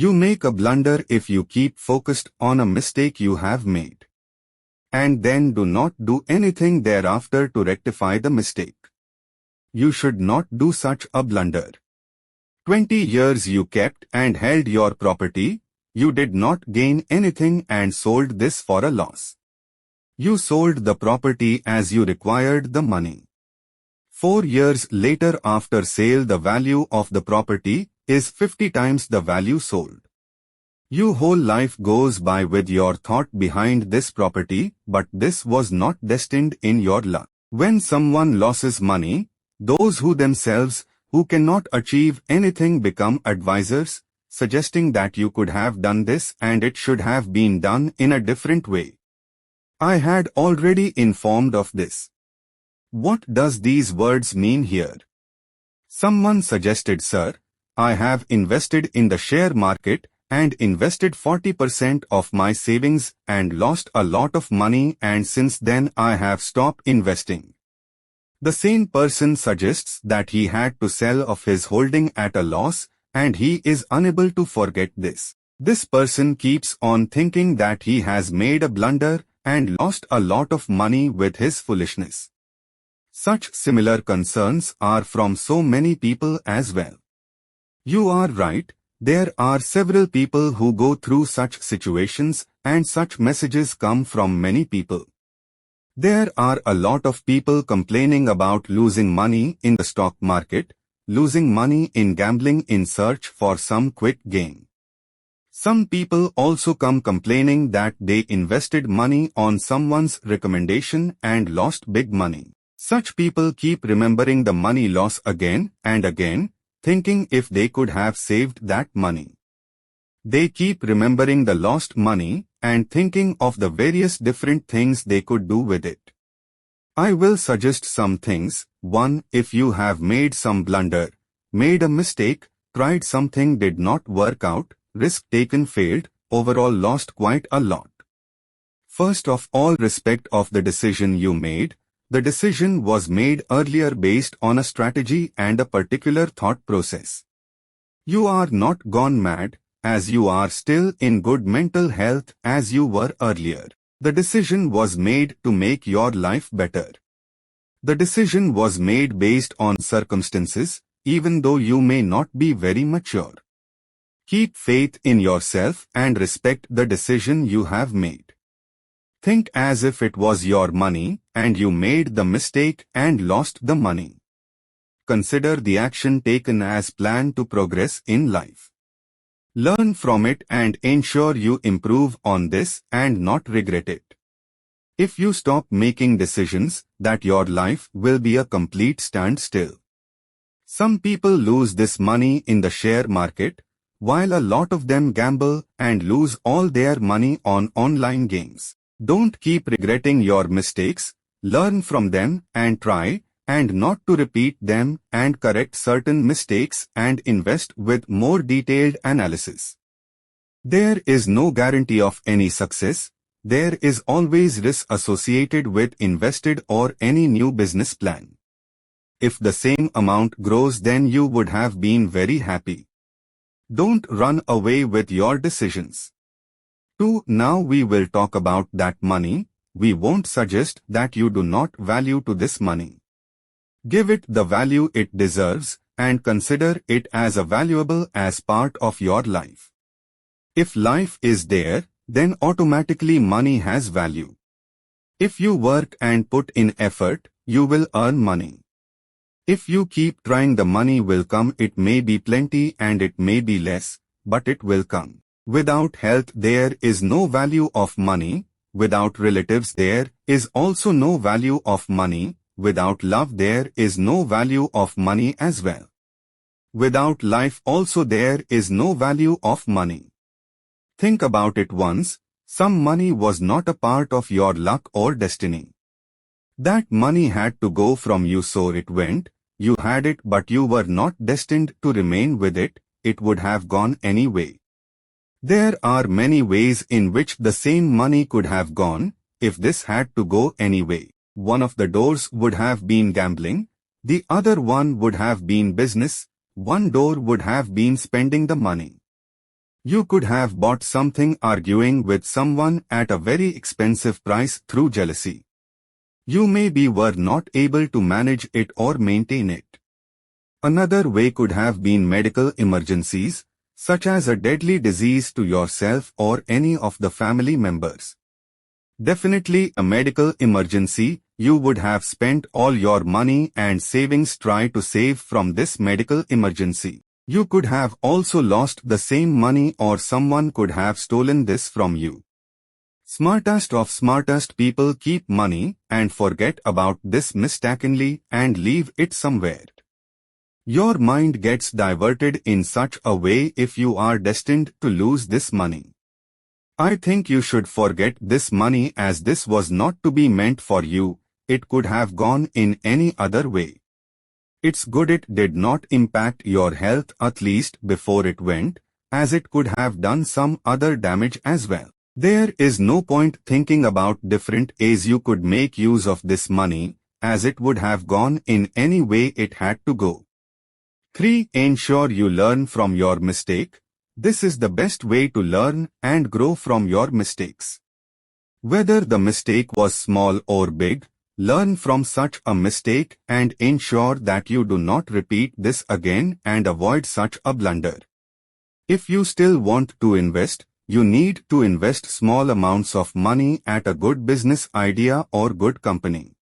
You make a blunder if you keep focused on a mistake you have made, and then do not do anything thereafter to rectify the mistake. You should not do such a blunder. 20 years you kept and held your property, you did not gain anything and sold this for a loss. You sold the property as you required the money. 4 years later after sale the value of the property is 50 times the value sold. Your whole life goes by with your thought behind this property, but this was not destined in your luck. When someone loses money, those who themselves, who cannot achieve anything become advisors, suggesting that you could have done this and it should have been done in a different way. I had already informed of this. What does these words mean here? Someone suggested, sir, I have invested in the share market and invested 40% of my savings and lost a lot of money, and since then I have stopped investing. The same person suggests that he had to sell off his holding at a loss and he is unable to forget this. This person keeps on thinking that he has made a blunder and lost a lot of money with his foolishness. Such similar concerns are from so many people as well. You are right, there are several people who go through such situations and such messages come from many people. There are a lot of people complaining about losing money in the stock market, losing money in gambling in search for some quick gain. Some people also come complaining that they invested money on someone's recommendation and lost big money. Such people keep remembering the money loss again and again, thinking if they could have saved that money. They keep remembering the lost money and thinking of the various different things they could do with it. I will suggest some things. 1. If you have made some blunder, made a mistake, tried something did not work out, risk taken failed, overall lost quite a lot. First of all, respect of the decision you made. The decision was made earlier based on a strategy and a particular thought process. You are not gone mad, as you are still in good mental health as you were earlier. The decision was made to make your life better. The decision was made based on circumstances, even though you may not be very mature. Keep faith in yourself and respect the decision you have made. Think as if it was your money and you made the mistake and lost the money. Consider the action taken as plan to progress in life. Learn from it and ensure you improve on this and not regret it. If you stop making decisions, that your life will be a complete standstill. Some people lose this money in the share market, while a lot of them gamble and lose all their money on online games. Don't keep regretting your mistakes, learn from them and try and not to repeat them and correct certain mistakes and invest with more detailed analysis. There is no guarantee of any success. There is always risk associated with invested or any new business plan. If the same amount grows, then you would have been very happy. Don't run away with your decisions. 2. Now we will talk about that money. We won't suggest that you do not value to this money. Give it the value it deserves and consider it as a valuable as part of your life. If life is there, then automatically money has value. If you work and put in effort, you will earn money. If you keep trying, the money will come. It may be plenty and it may be less, but it will come. Without health there is no value of money. Without relatives there is also no value of money. Without love there is no value of money as well. Without life also there is no value of money. Think about it once. Some money was not a part of your luck or destiny. That money had to go from you, so it went. You had it, but you were not destined to remain with it. It would have gone anyway. There are many ways in which the same money could have gone, if this had to go anyway. One of the doors would have been gambling, the other one would have been business, one door would have been spending the money. You could have bought something arguing with someone at a very expensive price through jealousy. You maybe were not able to manage it or maintain it. Another way could have been medical emergencies, such as a deadly disease to yourself or any of the family members. Definitely a medical emergency. You would have spent all your money and savings trying to save from this medical emergency. You could have also lost the same money or someone could have stolen this from you. Smartest of smartest people keep money and forget about this mistakenly and leave it somewhere. Your mind gets diverted in such a way if you are destined to lose this money. I think you should forget this money as this was not to be meant for you. It could have gone in any other way. It's good it did not impact your health at least before it went, as it could have done some other damage as well. There is no point thinking about different ways you could make use of this money, as it would have gone in any way it had to go. 3. Ensure you learn from your mistake. This is the best way to learn and grow from your mistakes. Whether the mistake was small or big, learn from such a mistake and ensure that you do not repeat this again and avoid such a blunder. If you still want to invest, you need to invest small amounts of money at a good business idea or good company.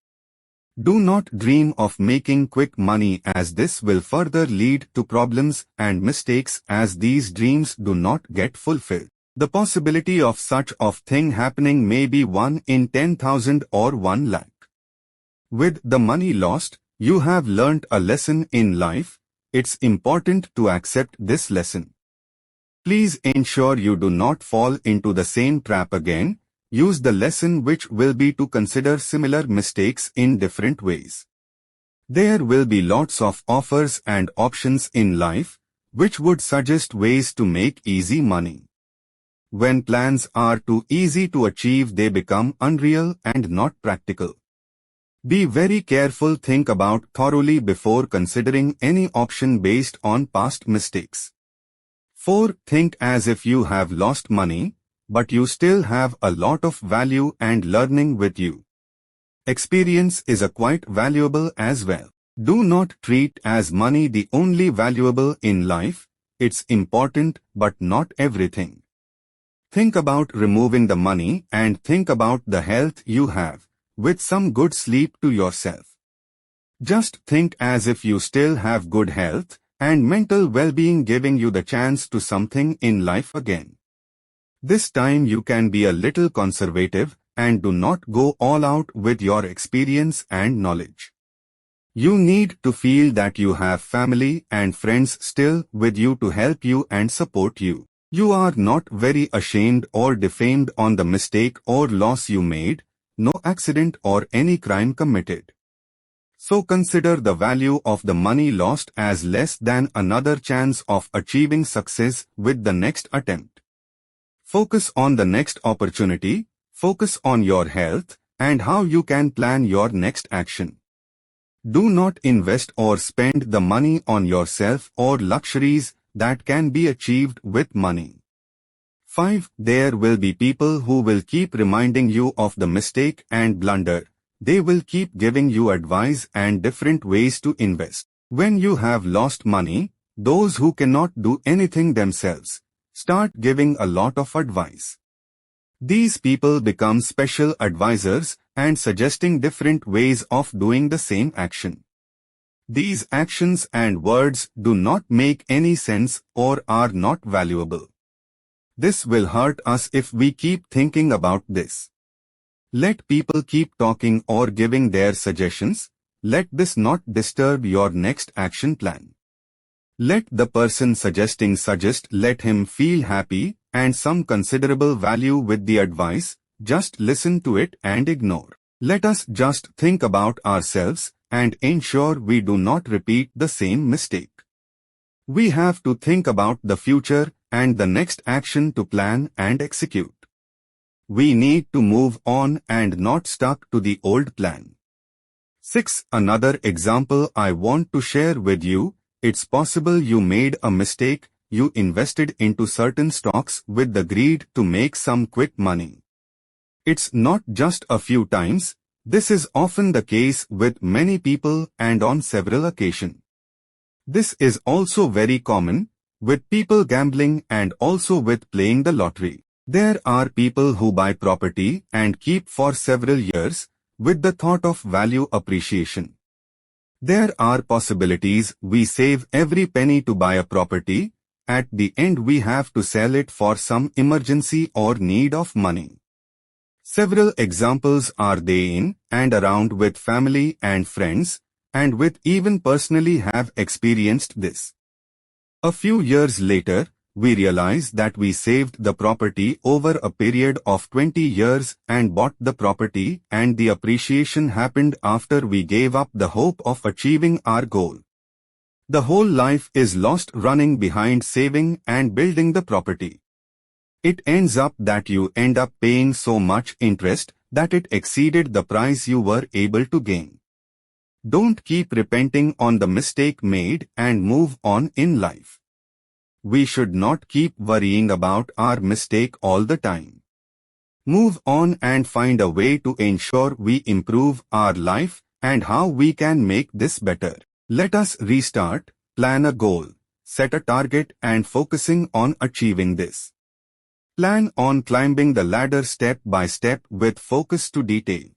Do not dream of making quick money as this will further lead to problems and mistakes as these dreams do not get fulfilled. The possibility of such a thing happening may be 1 in 10,000 or 1 lakh. With the money lost, you have learnt a lesson in life. It's important to accept this lesson. Please ensure you do not fall into the same trap again. Use the lesson which will be to consider similar mistakes in different ways. There will be lots of offers and options in life, which would suggest ways to make easy money. When plans are too easy to achieve, they become unreal and not practical. Be very careful. Think about thoroughly before considering any option based on past mistakes. 4. Think as if you have lost money, but you still have a lot of value and learning with you. Experience is quite valuable as well. Do not treat as money the only valuable in life. It's important but not everything. Think about removing the money and think about the health you have, with some good sleep to yourself. Just think as if you still have good health and mental well-being giving you the chance to something in life again. This time you can be a little conservative and do not go all out with your experience and knowledge. You need to feel that you have family and friends still with you to help you and support you. You are not very ashamed or defamed on the mistake or loss you made, no accident or any crime committed. So consider the value of the money lost as less than another chance of achieving success with the next attempt. Focus on the next opportunity, focus on your health, and how you can plan your next action. Do not invest or spend the money on yourself or luxuries that can be achieved with money. 5. There will be people who will keep reminding you of the mistake and blunder. They will keep giving you advice and different ways to invest. When you have lost money, those who cannot do anything themselves start giving a lot of advice. These people become special advisors and suggesting different ways of doing the same action. These actions and words do not make any sense or are not valuable. This will hurt us if we keep thinking about this. Let people keep talking or giving their suggestions. Let this not disturb your next action plan. Let the person suggesting suggest, let him feel happy and some considerable value with the advice. Just listen to it and ignore. Let us just think about ourselves and ensure we do not repeat the same mistake. We have to think about the future and the next action to plan and execute. We need to move on and not stuck to the old plan. 6. Another example I want to share with you. It's possible you made a mistake you invested into certain stocks with the greed to make some quick money. It's not just a few times, this is often the case with many people and on several occasions. This is also very common with people gambling and also with playing the lottery. There are people who buy property and keep for several years with the thought of value appreciation. There are possibilities we save every penny to buy a property, at the end we have to sell it for some emergency or need of money. Several examples are there in and around with family and friends, and with even personally have experienced this. A few years later, we realize that we saved the property over a period of 20 years and bought the property, and the appreciation happened after we gave up the hope of achieving our goal. The whole life is lost running behind saving and building the property. It ends up that you end up paying so much interest that it exceeded the price you were able to gain. Don't keep repenting on the mistake made and move on in life. We should not keep worrying about our mistake all the time. Move on and find a way to ensure we improve our life and how we can make this better. Let us restart, plan a goal, set a target and focusing on achieving this. Plan on climbing the ladder step by step with focus to detail.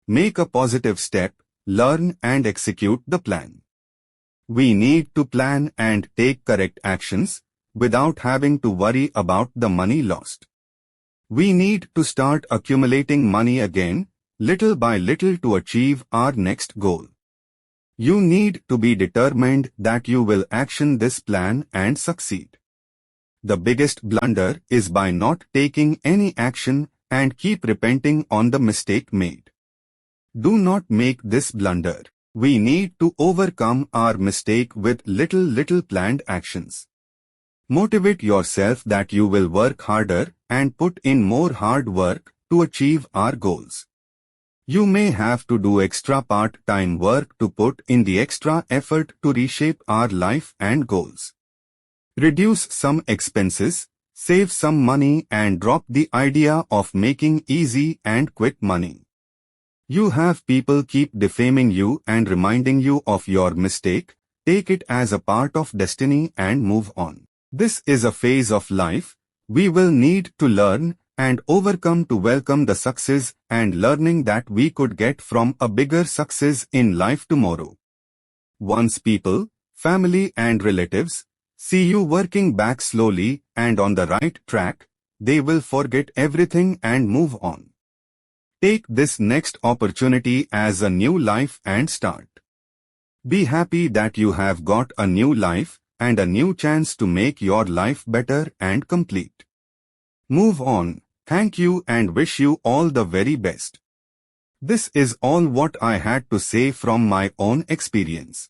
Make a positive step, learn and execute the plan. We need to plan and take correct actions without having to worry about the money lost. We need to start accumulating money again, little by little to achieve our next goal. You need to be determined that you will action this plan and succeed. The biggest blunder is by not taking any action and keep repenting on the mistake made. Do not make this blunder. We need to overcome our mistake with little planned actions. Motivate yourself that you will work harder and put in more hard work to achieve our goals. You may have to do extra part-time work to put in the extra effort to reshape our life and goals. Reduce some expenses, save some money and drop the idea of making easy and quick money. You have people keep defaming you and reminding you of your mistake. Take it as a part of destiny and move on. This is a phase of life. We will need to learn and overcome to welcome the success and learning that we could get from a bigger success in life tomorrow. Once people, family and relatives see you working back slowly and on the right track, they will forget everything and move on. Take this next opportunity as a new life and start. Be happy that you have got a new life and a new chance to make your life better and complete. Move on. Thank you and wish you all the very best. This is all what I had to say from my own experience.